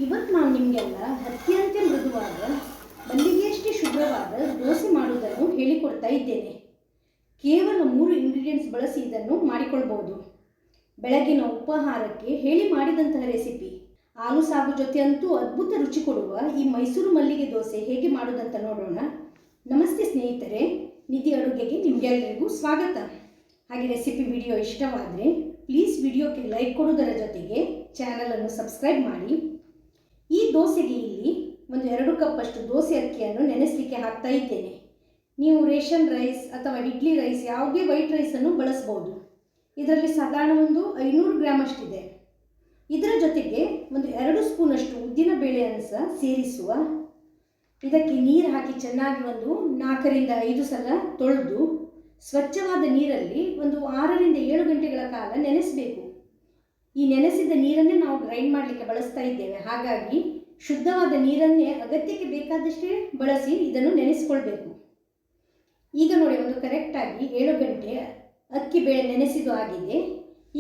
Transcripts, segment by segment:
ಇವತ್ತು ನಾನು ನಿಮಗೆಲ್ಲ ಅತ್ಯಂತ ಮೃದುವಾದ ಮಲ್ಲಿಗೆಯಷ್ಟೇ ಶುಭ್ರವಾದ ದೋಸೆ ಮಾಡುವುದನ್ನು ಹೇಳಿಕೊಡ್ತಾ ಇದ್ದೇನೆ. ಕೇವಲ 3 ಇಂಗ್ರೀಡಿಯೆಂಟ್ಸ್ ಬಳಸಿ ಇದನ್ನು ಮಾಡಿಕೊಳ್ಬಹುದು. ಬೆಳಗಿನ ಉಪಹಾರಕ್ಕೆ ಹೇಳಿ ಮಾಡಿದಂತಹ ರೆಸಿಪಿ. ಆಲೂ ಸಾಗು ಜೊತೆ ಅಂತೂ ಅದ್ಭುತ ರುಚಿ ಕೊಡುವ ಈ ಮೈಸೂರು ಮಲ್ಲಿಗೆ ದೋಸೆ ಹೇಗೆ ಮಾಡೋದಂತ ನೋಡೋಣ. ನಮಸ್ತೆ ಸ್ನೇಹಿತರೆ, ನಿಧಿ ಅಡುಗೆಗೆ ನಿಮಗೆಲ್ಲರಿಗೂ ಸ್ವಾಗತ. ಹಾಗೆ ರೆಸಿಪಿ ವಿಡಿಯೋ ಇಷ್ಟವಾದರೆ ಪ್ಲೀಸ್ ವಿಡಿಯೋಕ್ಕೆ ಲೈಕ್ ಕೊಡುವುದರ ಜೊತೆಗೆ ಚಾನಲನ್ನು ಸಬ್ಸ್ಕ್ರೈಬ್ ಮಾಡಿ. ಈ ದೋಸೆಗೆ ಇಲ್ಲಿ ಒಂದು 2 ಕಪ್ಪಷ್ಟು ದೋಸೆ ಅಕ್ಕಿಯನ್ನು ನೆನೆಸಲಿಕ್ಕೆ ಹಾಕ್ತಾ ಇದ್ದೇನೆ. ನೀವು ರೇಷನ್ ರೈಸ್ ಅಥವಾ ಇಡ್ಲಿ ರೈಸ್ ಯಾವುದೇ ವೈಟ್ ರೈಸನ್ನು ಬಳಸ್ಬೋದು. ಇದರಲ್ಲಿ ಸಾಧಾರಣ ಒಂದು 500 ಗ್ರಾಮ್ ಅಷ್ಟಿದೆ. ಇದರ ಜೊತೆಗೆ ಒಂದು 2 ಸ್ಪೂನಷ್ಟು ಉದ್ದಿನ ಬೇಳೆಯನ್ನು ಸಹ ಸೇರಿಸುವ. ಇದಕ್ಕೆ ನೀರು ಹಾಕಿ ಚೆನ್ನಾಗಿ ಒಂದು 4 ರಿಂದ 5 ಸಲ ತೊಳೆದು ಸ್ವಚ್ಛವಾದ ನೀರಲ್ಲಿ ಒಂದು 6 ರಿಂದ 7 ಗಂಟೆಗಳ ಕಾಲ ನೆನೆಸಬೇಕು. ಈ ನೆನೆಸಿದ ನೀರನ್ನೇ ನಾವು ಗ್ರೈಂಡ್ ಮಾಡಲಿಕ್ಕೆ ಬಳಸ್ತಾ ಇದ್ದೇವೆ. ಹಾಗಾಗಿ ಶುದ್ಧವಾದ ನೀರನ್ನೇ ಅಗತ್ಯಕ್ಕೆ ಬೇಕಾದಷ್ಟೇ ಬಳಸಿ ಇದನ್ನು ನೆನೆಸಿಕೊಳ್ಬೇಕು. ಈಗ ನೋಡಿ, ಒಂದು ಕರೆಕ್ಟಾಗಿ 7 ಗಂಟೆ ಅಕ್ಕಿ ಬೇಳೆ ನೆನೆಸಿದ್ದು ಆಗಿದೆ.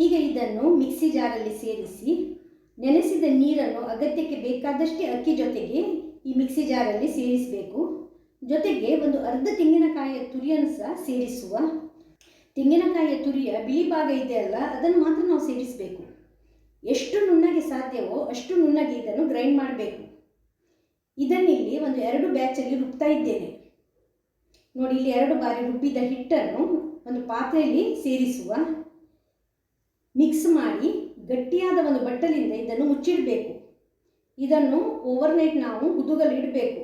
ಈಗ ಇದನ್ನು ಮಿಕ್ಸಿ ಜಾರಲ್ಲಿ ಸೇರಿಸಿ ನೆನೆಸಿದ ನೀರನ್ನು ಅಗತ್ಯಕ್ಕೆ ಬೇಕಾದಷ್ಟೇ ಅಕ್ಕಿ ಜೊತೆಗೆ ಈ ಮಿಕ್ಸಿ ಜಾರಲ್ಲಿ ಸೇರಿಸಬೇಕು. ಜೊತೆಗೆ ಒಂದು ಅರ್ಧ ತೆಂಗಿನಕಾಯಿಯ ತುರಿಯನ್ನು ಸಹ ಸೇರಿಸುವ. ತೆಂಗಿನಕಾಯಿಯ ತುರಿಯ ಬಿಳಿ ಭಾಗ ಇದೆಯಲ್ಲ, ಅದನ್ನು ಮಾತ್ರ ನಾವು ಸೇರಿಸಬೇಕು. ಎಷ್ಟು ನುಣ್ಣಗೆ ಸಾಧ್ಯವೋ ಅಷ್ಟು ನುಣ್ಣಗೆ ಇದನ್ನು ಗ್ರೈಂಡ್ ಮಾಡಬೇಕು. ಇದನ್ನಿಲ್ಲಿ ಒಂದು 2 ಬ್ಯಾಚಲ್ಲಿ ರುಬ್ತಾ ಇದ್ದೇನೆ. ನೋಡಿ, ಇಲ್ಲಿ 2 ಬಾರಿ ರುಬ್ಬಿದ ಹಿಟ್ಟನ್ನು ಒಂದು ಪಾತ್ರೆಯಲ್ಲಿ ಸೇರಿಸುವ. ಮಿಕ್ಸ್ ಮಾಡಿ ಗಟ್ಟಿಯಾದ ಒಂದು ಬಟ್ಟಲಿಂದ ಇದನ್ನು ಮುಚ್ಚಿಡಬೇಕು. ಇದನ್ನು ಓವರ್ನೈಟ್ ನಾವು ಹುದುಗಲು ಇಡಬೇಕು.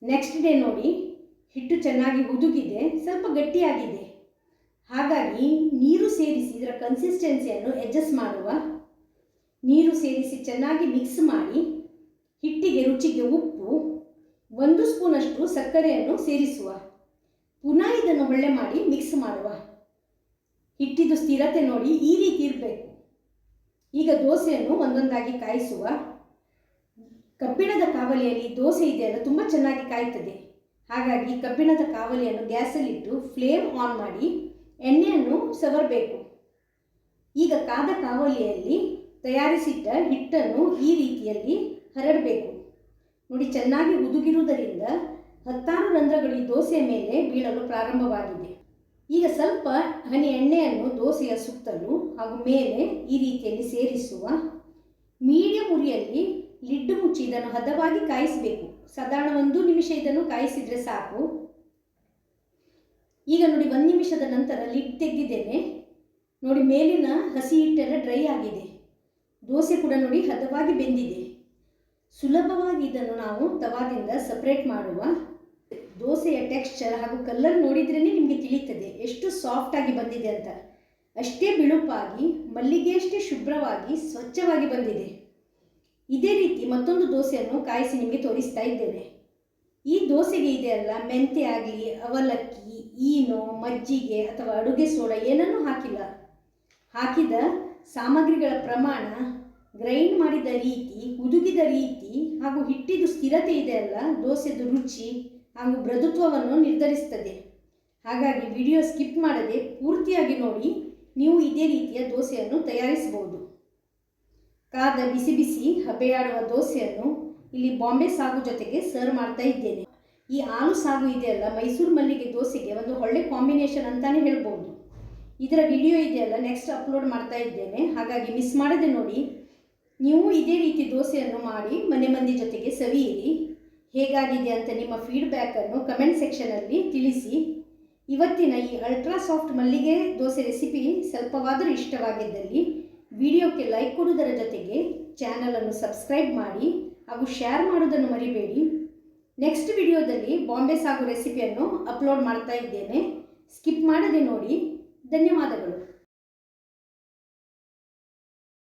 ನೆಕ್ಸ್ಟ್ ಡೇ ನೋಡಿ, ಹಿಟ್ಟು ಚೆನ್ನಾಗಿ ಹುದುಗಿದೆ, ಸ್ವಲ್ಪ ಗಟ್ಟಿಯಾಗಿದೆ. ಹಾಗಾಗಿ ನೀರು ಸೇರಿಸಿ ಇದರ ಕನ್ಸಿಸ್ಟೆನ್ಸಿಯನ್ನು ಅಡ್ಜಸ್ಟ್ ಮಾಡುವ. ನೀರು ಸೇರಿಸಿ ಚೆನ್ನಾಗಿ ಮಿಕ್ಸ್ ಮಾಡಿ ಹಿಟ್ಟಿಗೆ ರುಚಿಗೆ ಉಪ್ಪು, 1 ಸ್ಪೂನಷ್ಟು ಸಕ್ಕರೆಯನ್ನು ಸೇರಿಸುವ. ಪುನಃ ಇದನ್ನು ಒಳ್ಳೆ ಮಾಡಿ ಮಿಕ್ಸ್ ಮಾಡುವ. ಹಿಟ್ಟಿದು ಸ್ಥಿರತೆ ನೋಡಿ ಈ ರೀತಿ ಇರಬೇಕು. ಈಗ ದೋಸೆಯನ್ನು ಒಂದೊಂದಾಗಿ ಕಾಯಿಸುವ. ಕಬ್ಬಿಣದ ಕಾವಲಿಯಲ್ಲಿ ದೋಸೆ ಇದೆಯಲ್ಲ, ತುಂಬ ಚೆನ್ನಾಗಿ ಕಾಯ್ತದೆ. ಹಾಗಾಗಿ ಕಬ್ಬಿಣದ ಕಾವಲಿಯನ್ನು ಗ್ಯಾಸಲ್ಲಿಟ್ಟು ಫ್ಲೇಮ್ ಆನ್ ಮಾಡಿ ಎಣ್ಣೆಯನ್ನು ಸವರಬೇಕು. ಈಗ ಕಾದ ಕಾವಲಿಯಲ್ಲಿ ತಯಾರಿಸಿಟ್ಟ ಹಿಟ್ಟನ್ನು ಈ ರೀತಿಯಲ್ಲಿ ಹರಡಬೇಕು. ನೋಡಿ, ಚೆನ್ನಾಗಿ ಹುದುಗಿರುವುದರಿಂದ 16 ರಂಧ್ರಗಳು ಈ ದೋಸೆಯ ಮೇಲೆ ಬೀಳಲು ಪ್ರಾರಂಭವಾಗಿದೆ. ಈಗ ಸ್ವಲ್ಪ ಹನಿ ಎಣ್ಣೆಯನ್ನು ದೋಸೆಯ ಸುತ್ತಲೂ ಹಾಗೂ ಮೇಲೆ ಈ ರೀತಿಯಲ್ಲಿ ಸೇರಿಸುವ. ಮೀಡಿಯಂ ಉರಿಯಲ್ಲಿ ಲಿಡ್ ಮುಚ್ಚಿ ಇದನ್ನು ಹದವಾಗಿ ಕಾಯಿಸಬೇಕು. ಸಾಧಾರಣ 1 ನಿಮಿಷ ಇದನ್ನು ಕಾಯಿಸಿದರೆ ಸಾಕು. ಈಗ ನೋಡಿ, 1 ನಿಮಿಷದ ನಂತರ ಲಿಡ್ ತೆಗೆದಿದ್ದೇನೆ. ನೋಡಿ, ಮೇಲಿನ ಹಸಿ ಹಿಟ್ಟೆಲ್ಲ ಡ್ರೈ ಆಗಿದೆ. ದೋಸೆ ಕೂಡ ನೋಡಿ ಹದವಾಗಿ ಬೆಂದಿದೆ. ಸುಲಭವಾಗಿ ಇದನ್ನು ನಾವು ತವಾದಿಂದ ಸಪ್ರೇಟ್ ಮಾಡುವ. ದೋಸೆಯ ಟೆಕ್ಸ್ಚರ್ ಹಾಗೂ ಕಲರ್ ನೋಡಿದ್ರೇ ನಿಮಗೆ ತಿಳಿಯುತ್ತದೆ ಎಷ್ಟು ಸಾಫ್ಟಾಗಿ ಬಂದಿದೆ ಅಂತ. ಅಷ್ಟೇ ಬಿಳುಪಾಗಿ, ಮಲ್ಲಿಗೆಯಷ್ಟೇ ಶುಭ್ರವಾಗಿ ಸ್ವಚ್ಛವಾಗಿ ಬಂದಿದೆ. ಇದೇ ರೀತಿ ಮತ್ತೊಂದು ದೋಸೆಯನ್ನು ಕಾಯಿಸಿ ನಿಮಗೆ ತೋರಿಸ್ತಾ ಇದ್ದೇನೆ. ಈ ದೋಸೆಗೆ ಇದೆಯಲ್ಲ, ಮೆಂತೆ ಆಗಲಿ, ಅವಲಕ್ಕಿ, ಈನೋ, ಮಜ್ಜಿಗೆ ಅಥವಾ ಅಡುಗೆ ಸೋಡಾ ಏನನ್ನೂ ಹಾಕಿಲ್ಲ. ಹಾಕಿದ ಸಾಮಗ್ರಿಗಳ ಪ್ರಮಾಣ, ಗ್ರೈಂಡ್ ಮಾಡಿದ ರೀತಿ, ಹುದುಗಿದ ರೀತಿ ಹಾಗೂ ಹಿಟ್ಟಿದು ಸ್ಥಿರತೆ ಇದೆಯಲ್ಲ, ದೋಸೆದು ರುಚಿ ಹಾಗೂ ಮೃದುತ್ವವನ್ನು ನಿರ್ಧರಿಸುತ್ತದೆ. ಹಾಗಾಗಿ ವಿಡಿಯೋ ಸ್ಕಿಪ್ ಮಾಡದೆ ಪೂರ್ತಿಯಾಗಿ ನೋಡಿ, ನೀವು ಇದೇ ರೀತಿಯ ದೋಸೆಯನ್ನು ತಯಾರಿಸಬಹುದು. ಕಾದ ಬಿಸಿ ಬಿಸಿ ಹಬೆಯಾಡುವ ದೋಸೆಯನ್ನು ಇಲ್ಲಿ ಬಾಂಬೆ ಸಾಗು ಜೊತೆಗೆ ಸರ್ವ್ ಮಾಡ್ತಾ ಇದ್ದೇನೆ. ಈ ಆಲೂ ಸಾಗು ಇದೆಯಲ್ಲ, ಮೈಸೂರು ಮಲ್ಲಿಗೆ ದೋಸೆಗೆ ಒಂದು ಒಳ್ಳೆ ಕಾಂಬಿನೇಷನ್ ಅಂತಾನೆ ಹೇಳ್ಬೋದು. ಇದರ ವಿಡಿಯೋ ಇದೆಯಲ್ಲ, ನೆಕ್ಸ್ಟ್ ಅಪ್ಲೋಡ್ ಮಾಡ್ತಾ ಇದ್ದೇನೆ. ಹಾಗಾಗಿ ಮಿಸ್ ಮಾಡದೆ ನೋಡಿ. ನೀವು ಇದೇ ರೀತಿ ದೋಸೆಯನ್ನು ಮಾಡಿ ಮನೆ ಮಂದಿ ಜೊತೆಗೆ ಸವಿಯಿರಿ. ಹೇಗಾಗಿದೆ ಅಂತ ನಿಮ್ಮ ಫೀಡ್ಬ್ಯಾಕನ್ನು ಕಮೆಂಟ್ ಸೆಕ್ಷನಲ್ಲಿ ತಿಳಿಸಿ. ಇವತ್ತಿನ ಈ ಅಲ್ಟ್ರಾ ಸಾಫ್ಟ್ ಮಲ್ಲಿಗೆ ದೋಸೆ ರೆಸಿಪಿ ಸ್ವಲ್ಪವಾದರೂ ಇಷ್ಟವಾಗಿದ್ದಲ್ಲಿ ವಿಡಿಯೋಕ್ಕೆ ಲೈಕ್ ಕೊಡುವುದರ ಜೊತೆಗೆ ಚಾನಲನ್ನು ಸಬ್ಸ್ಕ್ರೈಬ್ ಮಾಡಿ ಹಾಗೂ ಶೇರ್ ಮಾಡೋದನ್ನು ಮರಿಬೇಡಿ. ನೆಕ್ಸ್ಟ್ ವಿಡಿಯೋದಲ್ಲಿ ಬಾಂಬೆ ಸಾಗು ರೆಸಿಪಿಯನ್ನು ಅಪ್ಲೋಡ್ ಮಾಡ್ತಾ ಇದ್ದೇನೆ. ಸ್ಕಿಪ್ ಮಾಡದೆ ನೋಡಿ. ಧನ್ಯವಾದಗಳು.